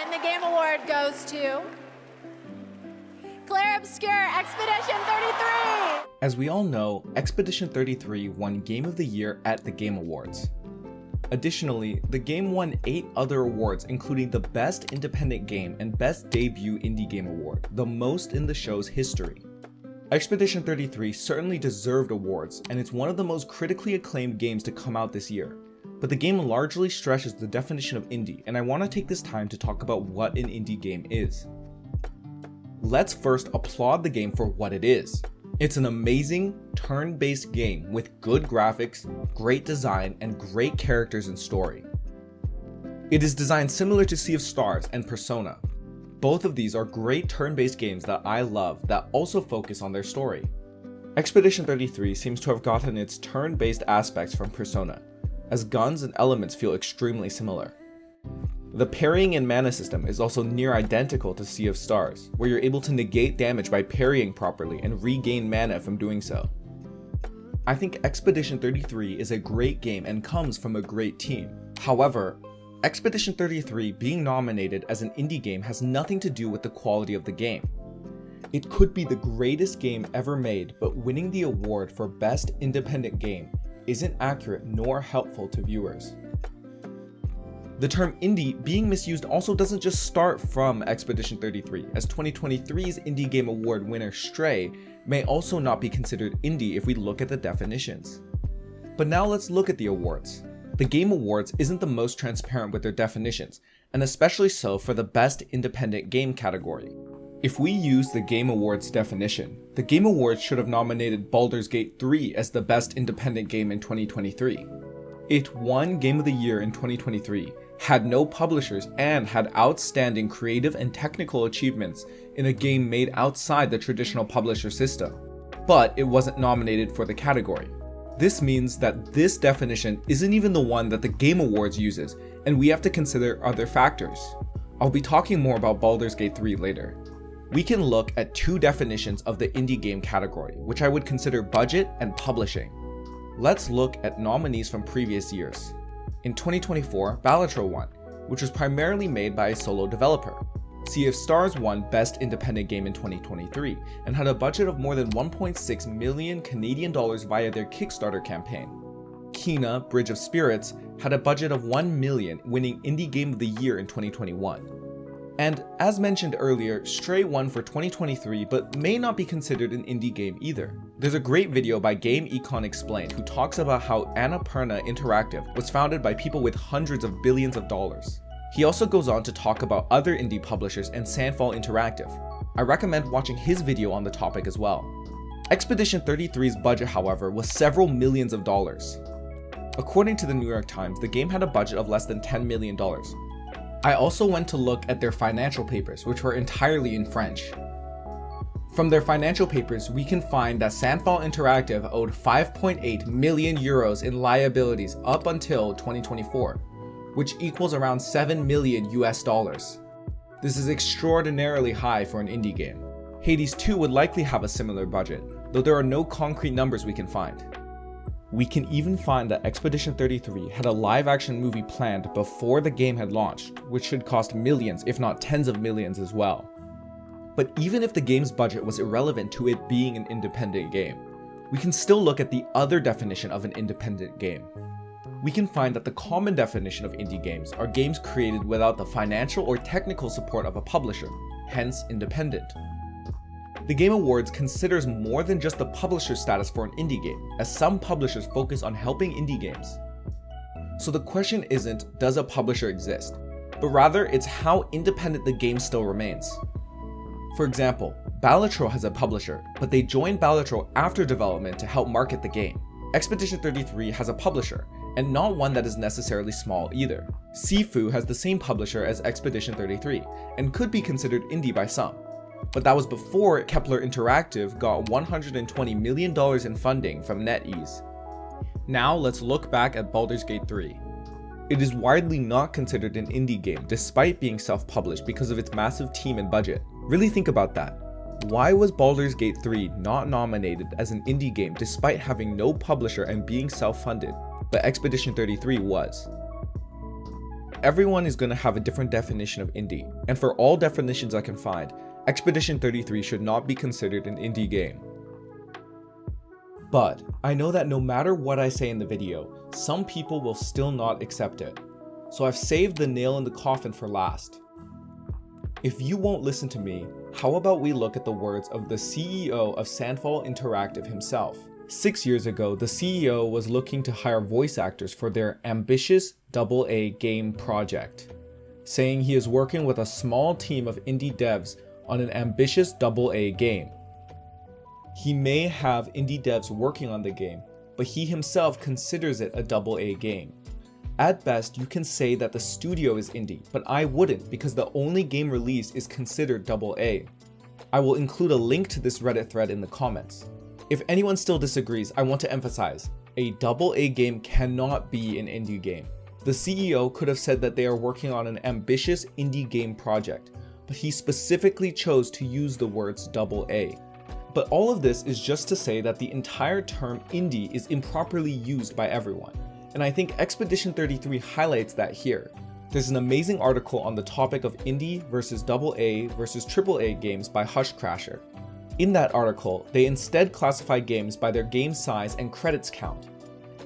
And the game award goes to Clair Obscur, Expedition 33! As we all know, Expedition 33 won Game of the Year at the Game Awards. Additionally, the game won 8 other awards, including the Best Independent Game and Best Debut Indie Game Award, the most in the show's history. Expedition 33 certainly deserved awards, and it's one of the most critically acclaimed games to come out this year. But the game largely stretches the definition of indie, and I want to take this time to talk about what an indie game is. Let's first applaud the game for what it is. It's an amazing, turn-based game with good graphics, great design, and great characters and story. It is designed similar to Sea of Stars and Persona. Both of these are great turn-based games that I love that also focus on their story. Expedition 33 seems to have gotten its turn-based aspects from Persona, as guns and elements feel extremely similar. The parrying and mana system is also near identical to Sea of Stars, where you're able to negate damage by parrying properly and regain mana from doing so. I think Expedition 33 is a great game and comes from a great team. However, Expedition 33 being nominated as an indie game has nothing to do with the quality of the game. It could be the greatest game ever made, but winning the award for Best Independent Game isn't accurate nor helpful to viewers. The term indie being misused also doesn't just start from Expedition 33, as 2023's Indie Game Award winner Stray may also not be considered indie if we look at the definitions. But now let's look at the awards. The Game Awards isn't the most transparent with their definitions, and especially so for the Best Independent Game category. If we use the Game Awards definition, the Game Awards should have nominated Baldur's Gate 3 as the Best Independent Game in 2023. It won Game of the Year in 2023, had no publishers, and had outstanding creative and technical achievements in a game made outside the traditional publisher system. But it wasn't nominated for the category. This means that this definition isn't even the one that the Game Awards uses, and we have to consider other factors. I'll be talking more about Baldur's Gate 3 later. We can look at 2 definitions of the indie game category, which I would consider budget and publishing. Let's look at nominees from previous years. In 2024, Balatro won, which was primarily made by a solo developer. Sea of Stars won Best Independent Game in 2023 and had a budget of more than 1.6 million Canadian dollars via their Kickstarter campaign. Kena: Bridge of Spirits had a budget of 1 million, winning Indie Game of the Year in 2021. And as mentioned earlier, Stray won for 2023 but may not be considered an indie game either. There's a great video by Game Econ Explained who talks about how Annapurna Interactive was founded by people with hundreds of billions of dollars. He also goes on to talk about other indie publishers and Sandfall Interactive. I recommend watching his video on the topic as well. Expedition 33's budget, however, was several millions of dollars. According to the New York Times, the game had a budget of less than $10 million. I also went to look at their financial papers, which were entirely in French. From their financial papers, we can find that Sandfall Interactive owed 5.8 million euros in liabilities up until 2024, which equals around $7 million US dollars. This is extraordinarily high for an indie game. Hades 2 would likely have a similar budget, though there are no concrete numbers we can find. We can even find that Expedition 33 had a live-action movie planned before the game had launched, which should cost millions, if not tens of millions as well. But even if the game's budget was irrelevant to it being an independent game, we can still look at the other definition of an independent game. We can find that the common definition of indie games are games created without the financial or technical support of a publisher, hence independent. The Game Awards considers more than just the publisher status for an indie game, as some publishers focus on helping indie games. So the question isn't, does a publisher exist? But rather, it's how independent the game still remains. For example, Balatro has a publisher, but they joined Balatro after development to help market the game. Expedition 33 has a publisher, and not one that is necessarily small either. Sifu has the same publisher as Expedition 33, and could be considered indie by some. But that was before Kepler Interactive got $120 million in funding from NetEase. Now let's look back at Baldur's Gate 3. It is widely not considered an indie game despite being self-published because of its massive team and budget. Really think about that. Why was Baldur's Gate 3 not nominated as an indie game despite having no publisher and being self-funded, but Expedition 33 was? everyone is going to have a different definition of indie, and for all definitions I can find, Expedition 33 should not be considered an indie game. But I know that no matter what I say in the video, some people will still not accept it. So I've saved the nail in the coffin for last. If you won't listen to me, how about we look at the words of the CEO of Sandfall Interactive himself. 6 years ago, the CEO was looking to hire voice actors for their ambitious AA game project, saying he is working with a small team of indie devs on an ambitious AA game. He may have indie devs working on the game, but he himself considers it a AA game. At best, you can say that the studio is indie, but I wouldn't because the only game released is considered AA. I will include a link to this Reddit thread in the comments. If anyone still disagrees, I want to emphasize, a AA game cannot be an indie game. The CEO could have said that they are working on an ambitious indie game project, but he specifically chose to use the words AA. But all of this is just to say that the entire term indie is improperly used by everyone. And I think Expedition 33 highlights that here. There's an amazing article on the topic of indie versus AA versus AAA games by Hushcrasher. In that article, they instead classify games by their game size and credits count.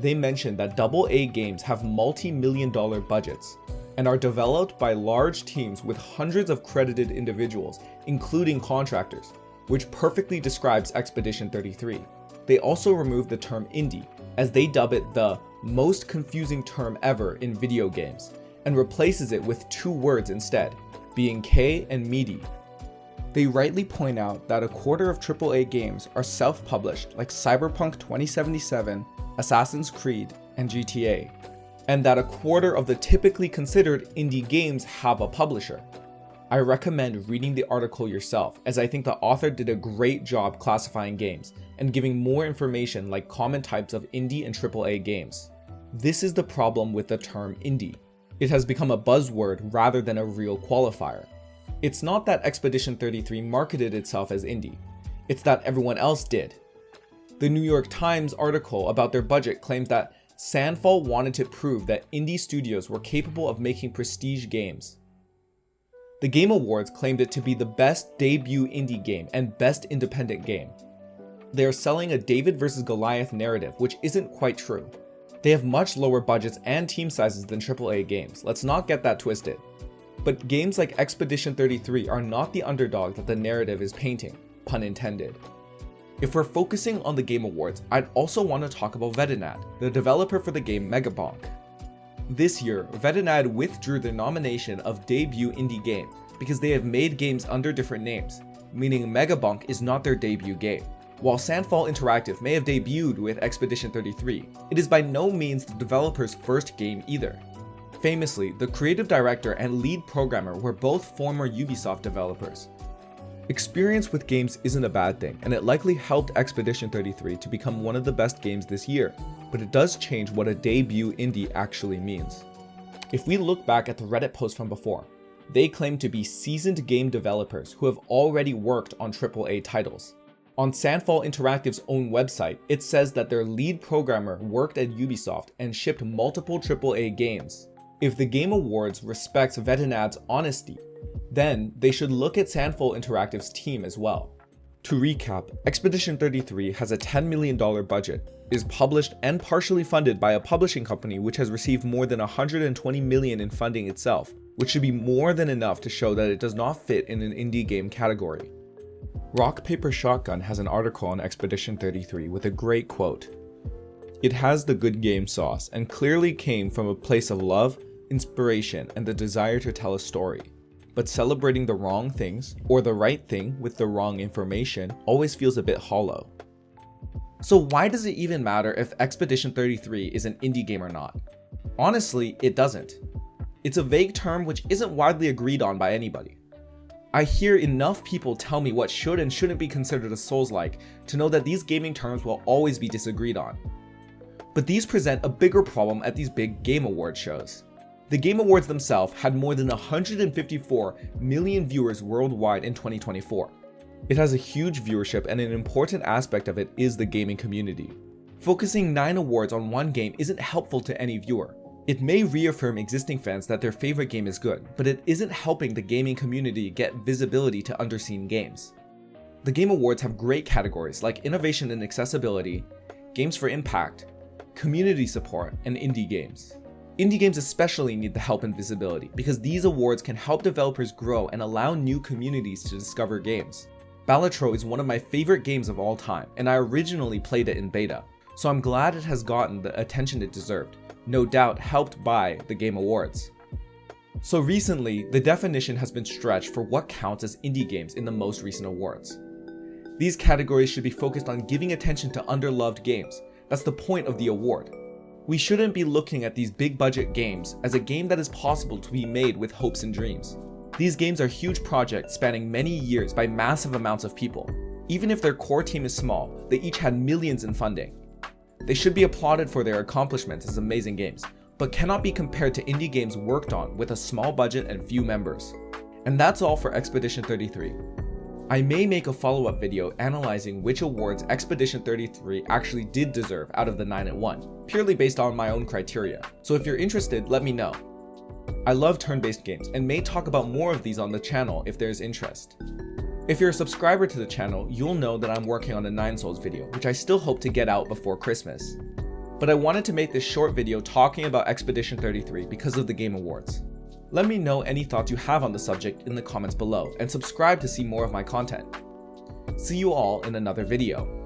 They mention that AA games have multi-million-dollar budgets and are developed by large teams with hundreds of credited individuals, including contractors, which perfectly describes Expedition 33. They also remove the term indie, as they dub it the most confusing term ever in video games, and replaces it with 2 words instead, being K and meaty. They rightly point out that a quarter of AAA games are self-published like Cyberpunk 2077, Assassin's Creed, and GTA, and that a quarter of the typically considered indie games have a publisher. I recommend reading the article yourself, as I think the author did a great job classifying games and giving more information like common types of indie and AAA games. This is the problem with the term indie. It has become a buzzword rather than a real qualifier. It's not that Expedition 33 marketed itself as indie, it's that everyone else did. The New York Times article about their budget claims that Sandfall wanted to prove that indie studios were capable of making prestige games. The Game Awards claimed it to be the best debut indie game and best independent game. They are selling a David vs. Goliath narrative, which isn't quite true. They have much lower budgets and team sizes than AAA games, let's not get that twisted. But games like Expedition 33 are not the underdog that the narrative is painting, pun intended. If we're focusing on the Game Awards, I'd also want to talk about Vetinad, the developer for the game Megabonk. This year, Vetinad withdrew their nomination of Debut Indie Game because they have made games under different names, meaning Megabonk is not their debut game. While Sandfall Interactive may have debuted with Expedition 33, it is by no means the developer's first game either. Famously, the creative director and lead programmer were both former Ubisoft developers. Experience with games isn't a bad thing, and it likely helped Expedition 33 to become one of the best games this year, but it does change what a debut indie actually means. If we look back at the Reddit post from before, they claim to be seasoned game developers who have already worked on AAA titles. On Sandfall Interactive's own website, it says that their lead programmer worked at Ubisoft and shipped multiple AAA games. If the Game Awards respects Vetinad's honesty, then they should look at Sandfall Interactive's team as well. To recap, Expedition 33 has a $10 million budget, is published and partially funded by a publishing company which has received more than $120 million in funding itself, which should be more than enough to show that it does not fit in an indie game category. Rock Paper Shotgun has an article on Expedition 33 with a great quote. It has the good game sauce and clearly came from a place of love, inspiration, and the desire to tell a story. But celebrating the wrong things, or the right thing with the wrong information, always feels a bit hollow. So why does it even matter if Expedition 33 is an indie game or not? Honestly, it doesn't. It's a vague term which isn't widely agreed on by anybody. I hear enough people tell me what should and shouldn't be considered a Souls-like to know that these gaming terms will always be disagreed on. But these present a bigger problem at these big Game Award shows. The Game Awards themselves had more than 154 million viewers worldwide in 2024. It has a huge viewership, and an important aspect of it is the gaming community. Focusing 9 awards on one game isn't helpful to any viewer. It may reaffirm existing fans that their favorite game is good, but it isn't helping the gaming community get visibility to underseen games. The Game Awards have great categories like innovation and accessibility, games for impact, community support, and indie games. Indie games especially need the help and visibility because these awards can help developers grow and allow new communities to discover games. Balatro is one of my favorite games of all time, and I originally played it in beta, so I'm glad it has gotten the attention it deserved, no doubt helped by the Game Awards. So recently, the definition has been stretched for what counts as indie games in the most recent awards. These categories should be focused on giving attention to underloved games. That's the point of the award. We shouldn't be looking at these big budget games as a game that is possible to be made with hopes and dreams. These games are huge projects spanning many years by massive amounts of people. Even if their core team is small, they each had millions in funding. They should be applauded for their accomplishments as amazing games, but cannot be compared to indie games worked on with a small budget and few members. And that's all for Expedition 33. I may make a follow-up video analyzing which awards Expedition 33 actually did deserve out of the 9 it won, purely based on my own criteria. So if you're interested, let me know. I love turn-based games and may talk about more of these on the channel if there's interest. If you're a subscriber to the channel, you'll know that I'm working on a 9 Souls video, which I still hope to get out before Christmas. But I wanted to make this short video talking about Expedition 33 because of the Game Awards. Let me know any thoughts you have on the subject in the comments below, and subscribe to see more of my content. See you all in another video.